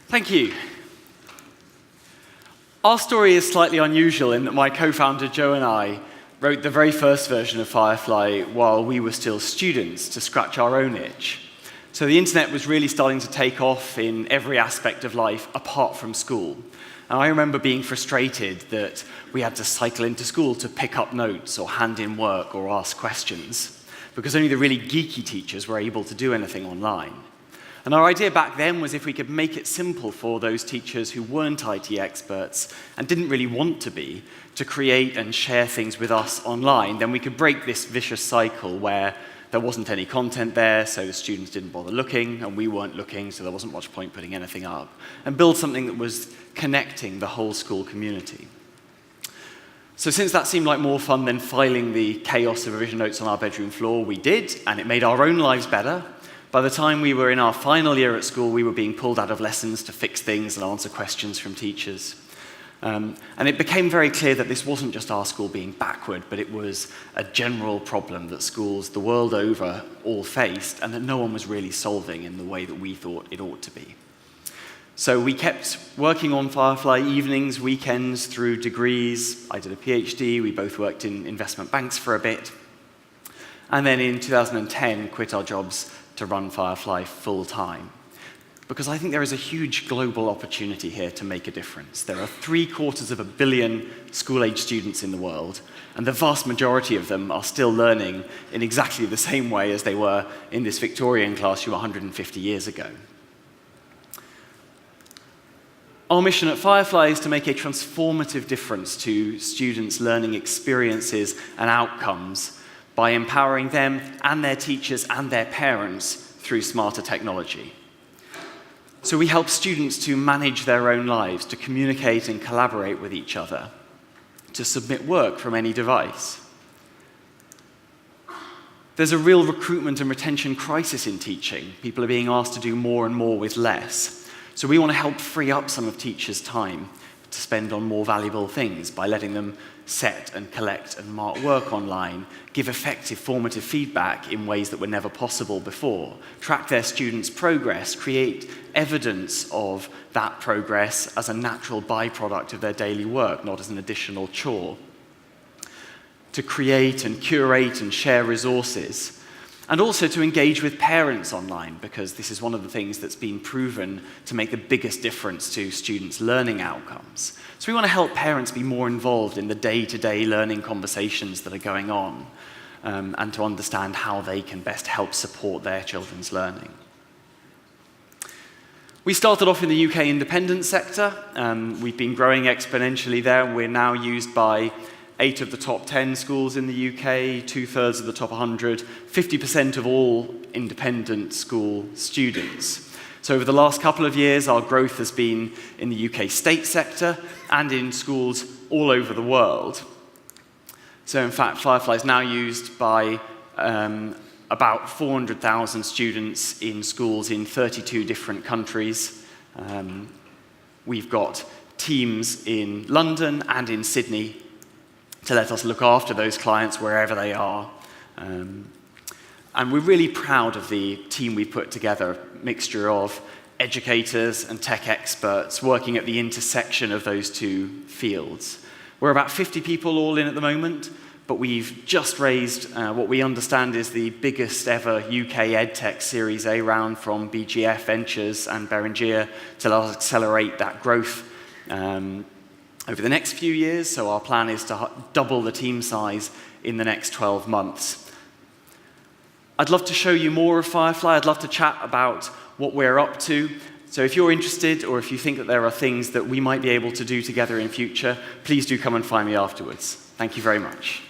Thank you. Our story is slightly unusual in that my co-founder Joe and I wrote the very first version of Firefly while we were still students to scratch our own itch. So the internet was really starting to take off in every aspect of life apart from school. And I remember being frustrated that we had to cycle into school to pick up notes or hand in work or ask questions, because only the really geeky teachers were able to do anything online. And our idea back then was if we could make it simple for those teachers who weren't IT experts and didn't really want to be, to create and share things with us online, then we could break this vicious cycle where there wasn't any content there, so the students didn't bother looking, and we weren't looking, so there wasn't much point putting anything up, and build something that was connecting the whole school community. So since that seemed like more fun than filing the chaos of revision notes on our bedroom floor, we did, and it made our own lives better. By the time we were in our final year at school, we were being pulled out of lessons to fix things and answer questions from teachers. And it became very clear that this wasn't just our school being backward, but it was a general problem that schools the world over all faced, and that no one was really solving in the way that we thought it ought to be. So we kept working on Firefly evenings, weekends, through degrees. I did a PhD, we both worked in investment banks for a bit. And then in 2010, quit our jobs to run Firefly full-time. Because I think there is a huge global opportunity here to make a difference. There are 750 million school-age students in the world, and the vast majority of them are still learning in exactly the same way as they were in this Victorian classroom 150 years ago. Our mission at Firefly is to make a transformative difference to students' learning experiences and outcomes by empowering them and their teachers and their parents through smarter technology. So we help students to manage their own lives, to communicate and collaborate with each other, to submit work from any device. There's a real recruitment and retention crisis in teaching. People are being asked to do more and more with less. So we want to help free up some of teachers' time to spend on more valuable things by letting them set and collect and mark work online, give effective formative feedback in ways that were never possible before, track their students' progress, create evidence of that progress as a natural byproduct of their daily work, not as an additional chore, to create and curate and share resources, and also to engage with parents online, because this is one of the things that's been proven to make the biggest difference to students' learning outcomes. So we want to help parents be more involved in the day-to-day learning conversations that are going on, and to understand how they can best help support their children's learning. We started off in the UK independent sector. We've been growing exponentially there, and we're now used by 8 of the top 10 schools in the UK, 2/3 of the top 100, 50% of all independent school students. So over the last couple of years, our growth has been in the UK state sector and in schools all over the world. So in fact, Firefly is now used by about 400,000 students in schools in 32 different countries. We've got teams in London and in Sydney to let us look after those clients wherever they are. And we're really proud of the team we put together, a mixture of educators and tech experts working at the intersection of those two fields. We're about 50 people all in at the moment, but we've just raised what we understand is the biggest ever UK EdTech Series A round from BGF Ventures and Beringia to let us accelerate that growth over the next few years. So our plan is to double the team size in the next 12 months. I'd love to show you more of Firefly. I'd love to chat about what we're up to. So if you're interested, or if you think that there are things that we might be able to do together in future, please do come and find me afterwards. Thank you very much.